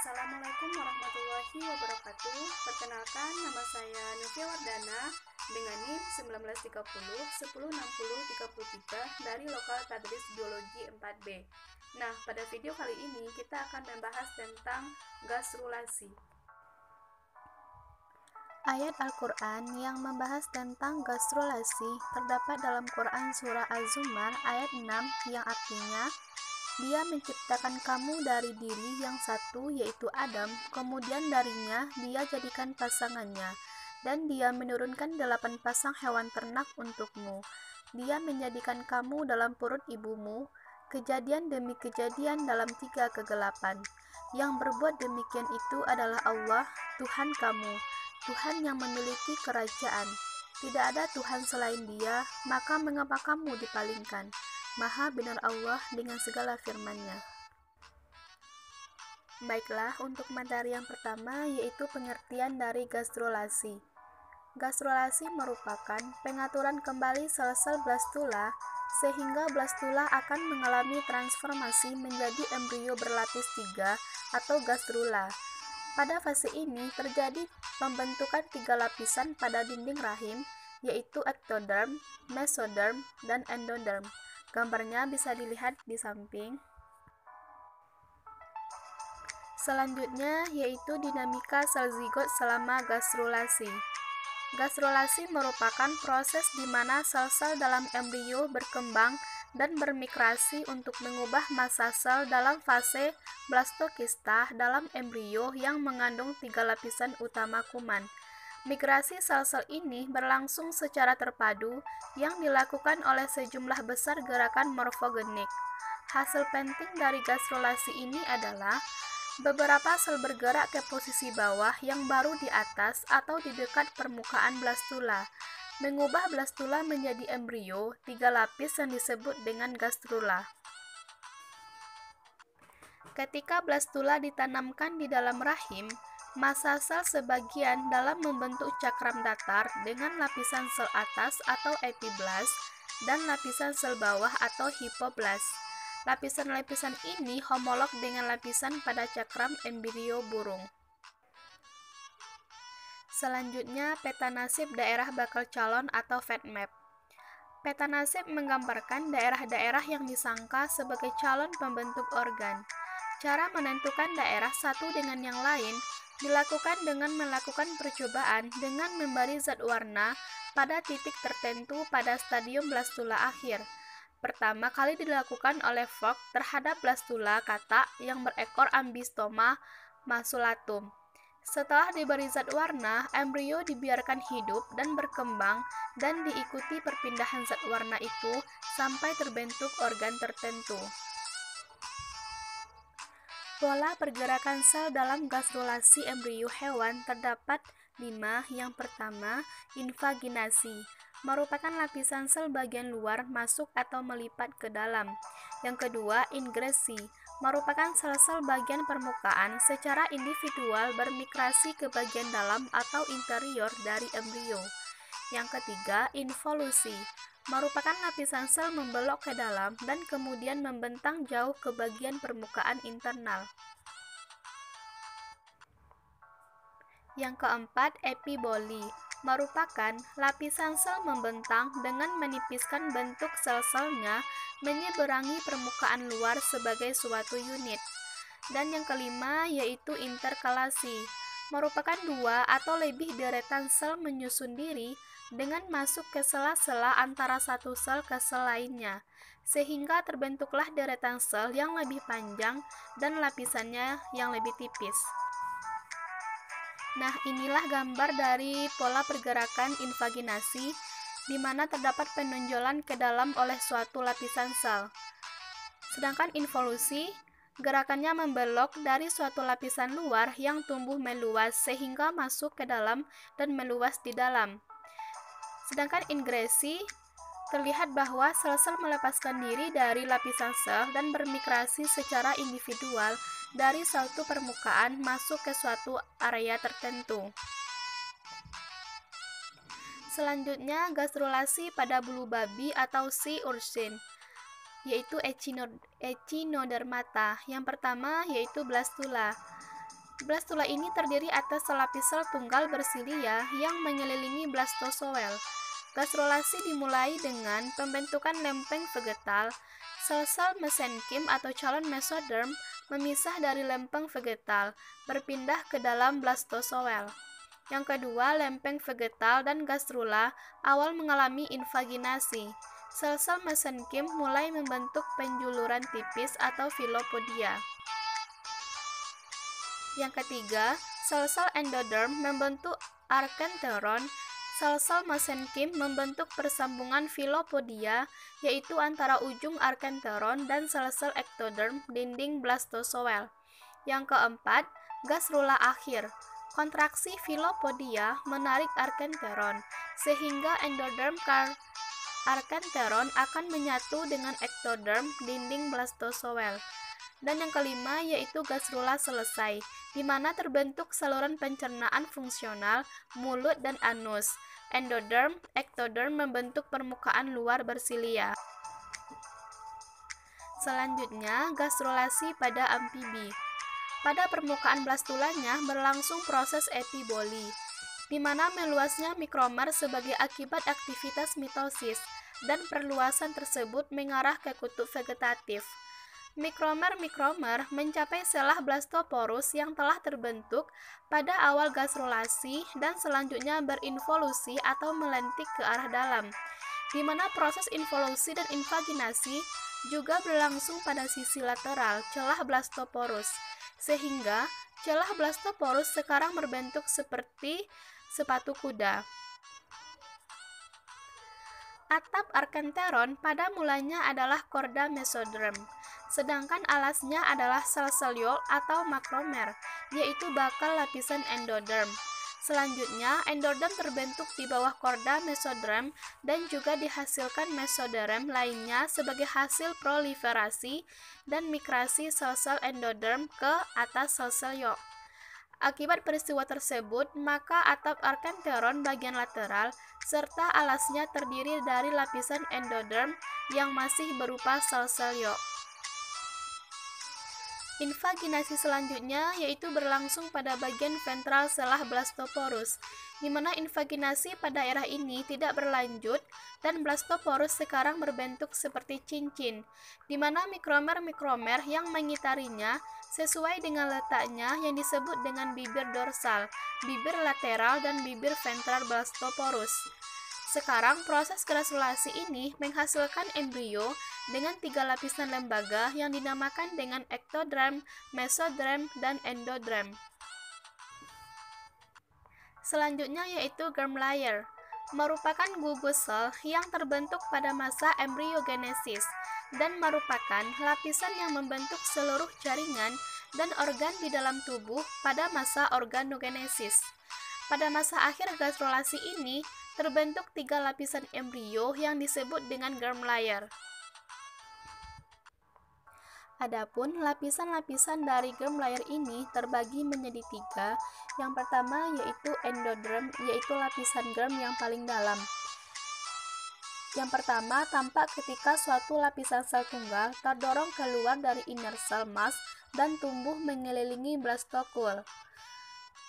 Assalamualaikum warahmatullahi wabarakatuh. Perkenalkan, nama saya Novia Wardana dengan NIM 1930 1060 33 dari Lokal Tadris Biologi 4B. Nah, pada video kali ini kita akan membahas tentang gastrulasi. Ayat Al-Quran yang membahas tentang gastrulasi terdapat dalam Quran Surah Az-Zumar ayat 6 yang artinya, Dia menciptakan kamu dari diri yang satu yaitu Adam, kemudian darinya Dia jadikan pasangannya, dan Dia menurunkan 8 pasang hewan ternak untukmu. Dia menjadikan kamu dalam perut ibumu, kejadian demi kejadian dalam 3 kegelapan. Yang berbuat demikian itu adalah Allah, Tuhan kamu, Tuhan yang memiliki kerajaan. Tidak ada Tuhan selain Dia, maka mengapa kamu dipalingkan? Maha benar Allah dengan segala firman-Nya. Baiklah, untuk materi yang pertama yaitu pengertian dari gastrulasi. Gastrulasi merupakan pengaturan kembali sel-sel blastula sehingga blastula akan mengalami transformasi menjadi embrio berlapis 3 atau gastrula. Pada fase ini terjadi pembentukan 3 lapisan pada dinding rahim, yaitu ektoderm, mesoderm, dan endoderm. Gambarnya bisa dilihat di samping. Selanjutnya yaitu dinamika sel zigot selama gastrulasi. Gastrulasi merupakan proses di mana sel-sel dalam embrio berkembang dan bermigrasi untuk mengubah massa sel dalam fase blastokista dalam embrio yang mengandung 3 lapisan utama kuman. Migrasi sel-sel ini berlangsung secara terpadu yang dilakukan oleh sejumlah besar gerakan morfogenik. Hasil penting dari gastrulasi ini adalah beberapa sel bergerak ke posisi bawah yang baru di atas atau di dekat permukaan blastula, mengubah blastula menjadi embrio 3 lapis yang disebut dengan gastrula. Ketika blastula ditanamkan di dalam rahim, massa sel sebagian dalam membentuk cakram datar dengan lapisan sel atas atau epiblast dan lapisan sel bawah atau hipoblast. Lapisan-lapisan ini homolog dengan lapisan pada cakram embrio burung. Selanjutnya, peta nasib daerah bakal calon atau FADMAP. Peta nasib menggambarkan daerah-daerah yang disangka sebagai calon pembentuk organ. Cara menentukan daerah satu dengan yang lain dilakukan dengan melakukan percobaan dengan memberi zat warna pada titik tertentu pada stadium blastula akhir. Pertama kali dilakukan oleh Vogt terhadap blastula katak yang berekor ambistoma maculatum. Setelah diberi zat warna, embrio dibiarkan hidup dan berkembang dan diikuti perpindahan zat warna itu sampai terbentuk organ tertentu. Pola pergerakan sel dalam gastrulasi embrio hewan terdapat 5. Yang pertama, invaginasi, merupakan lapisan sel bagian luar masuk atau melipat ke dalam. Yang kedua, ingresi, merupakan sel-sel bagian permukaan secara individual bermigrasi ke bagian dalam atau interior dari embrio. Yang ketiga, involusi, merupakan lapisan sel membelok ke dalam dan kemudian membentang jauh ke bagian permukaan internal. Yang keempat, epiboli, merupakan lapisan sel membentang dengan menipiskan bentuk sel-selnya menyeberangi permukaan luar sebagai suatu unit. Dan yang kelima yaitu interkalasi, merupakan 2 atau lebih deretan sel menyusun diri dengan masuk ke sela-sela antara satu sel ke sel lainnya, sehingga terbentuklah deretan sel yang lebih panjang dan lapisannya yang lebih tipis. Nah, inilah gambar dari pola pergerakan invaginasi, di mana terdapat penonjolan ke dalam oleh suatu lapisan sel. Sedangkan involusi, gerakannya membelok dari suatu lapisan luar yang tumbuh meluas sehingga masuk ke dalam dan meluas di dalam. Sedangkan ingresi, terlihat bahwa sel-sel melepaskan diri dari lapisan sel dan bermigrasi secara individual dari suatu permukaan masuk ke suatu area tertentu. Selanjutnya, gastrulasi pada bulu babi atau sea urchin, yaitu echinodermata. Yang pertama yaitu blastula. Blastula ini terdiri atas selapis sel tunggal bersilia yang mengelilingi blastozoel. Gastrulasi dimulai dengan pembentukan lempeng vegetal. Sel-sel mesenkim atau calon mesoderm memisah dari lempeng vegetal, berpindah ke dalam blastozoel. Yang kedua, lempeng vegetal dan gastrula awal mengalami invaginasi. Sel-sel mesenkim mulai membentuk penjuluran tipis atau filopodia. Yang ketiga, sel-sel endoderm membentuk arkenteron. Sel-sel mesenkim membentuk persambungan filopodia, yaitu antara ujung arkenteron dan sel-sel ektoderm dinding blastozoel. Yang keempat, gastrula akhir. Kontraksi filopodia menarik arkenteron, sehingga endoderm arkenteron akan menyatu dengan ektoderm dinding blastozoel. Dan yang kelima yaitu gastrula selesai, di mana terbentuk saluran pencernaan fungsional mulut dan anus. Endoderm, ektoderm membentuk permukaan luar bersilia. Selanjutnya, gastrulasi pada amfibi. Pada permukaan blastulanya berlangsung proses epiboli, di mana meluasnya mikromer sebagai akibat aktivitas mitosis, dan perluasan tersebut mengarah ke kutub vegetatif. Mikromer mencapai selah blastoporus yang telah terbentuk pada awal gastrulasi dan selanjutnya berinvolusi atau melentik ke arah dalam, di mana proses involusi dan invaginasi juga berlangsung pada sisi lateral celah blastoporus, sehingga celah blastoporus sekarang berbentuk seperti sepatu kuda. Atap arkenteron pada mulanya adalah korda mesoderm, sedangkan alasnya adalah sel seliol atau makromer, yaitu bakal lapisan endoderm. Selanjutnya, endoderm terbentuk di bawah korda mesoderm dan juga dihasilkan mesoderm lainnya sebagai hasil proliferasi dan migrasi sel-sel endoderm ke atas sel-sel yolk. Akibat peristiwa tersebut, maka atap arkenteron bagian lateral serta alasnya terdiri dari lapisan endoderm yang masih berupa sel-sel yolk. Invaginasi selanjutnya yaitu berlangsung pada bagian ventral selah blastoporus, di mana invaginasi pada daerah ini tidak berlanjut dan blastoporus sekarang berbentuk seperti cincin, di mana mikromer yang mengitarinya sesuai dengan letaknya yang disebut dengan bibir dorsal, bibir lateral, dan bibir ventral blastoporus. Sekarang proses gastrulasi ini menghasilkan embrio dengan 3 lapisan lembaga yang dinamakan dengan ektoderm, mesoderm, dan endoderm. Selanjutnya yaitu germ layer, merupakan gugus sel yang terbentuk pada masa embriogenesis dan merupakan lapisan yang membentuk seluruh jaringan dan organ di dalam tubuh pada masa organogenesis. Pada masa akhir gastrulasi ini terbentuk 3 lapisan embrio yang disebut dengan germ layer. Adapun lapisan-lapisan dari germ layer ini terbagi menjadi 3. Yang pertama yaitu endoderm, yaitu lapisan germ yang paling dalam. Yang pertama tampak ketika suatu lapisan sel tunggal terdorong keluar dari inner cell mass dan tumbuh mengelilingi blastocule.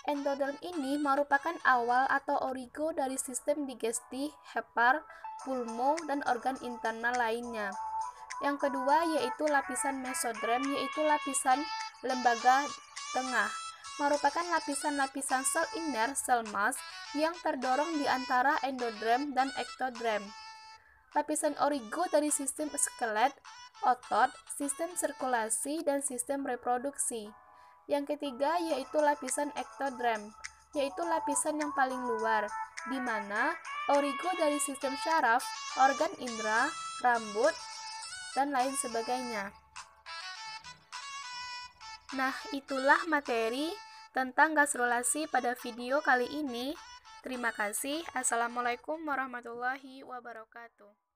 Endoderm ini merupakan awal atau origo dari sistem digesti, hepar, pulmo, dan organ internal lainnya. Yang kedua yaitu lapisan mesoderm, yaitu lapisan lembaga tengah, merupakan lapisan-lapisan sel inner cell mass yang terdorong di antara endoderm dan ektoderm. Lapisan origo dari sistem skelet, otot, sistem sirkulasi, dan sistem reproduksi. Yang ketiga yaitu lapisan ektoderm, yaitu lapisan yang paling luar, di mana origo dari sistem syaraf, organ indera, rambut, dan lain sebagainya. Nah, itulah materi tentang gastrulasi pada video kali ini. Terima kasih. Assalamualaikum warahmatullahi wabarakatuh.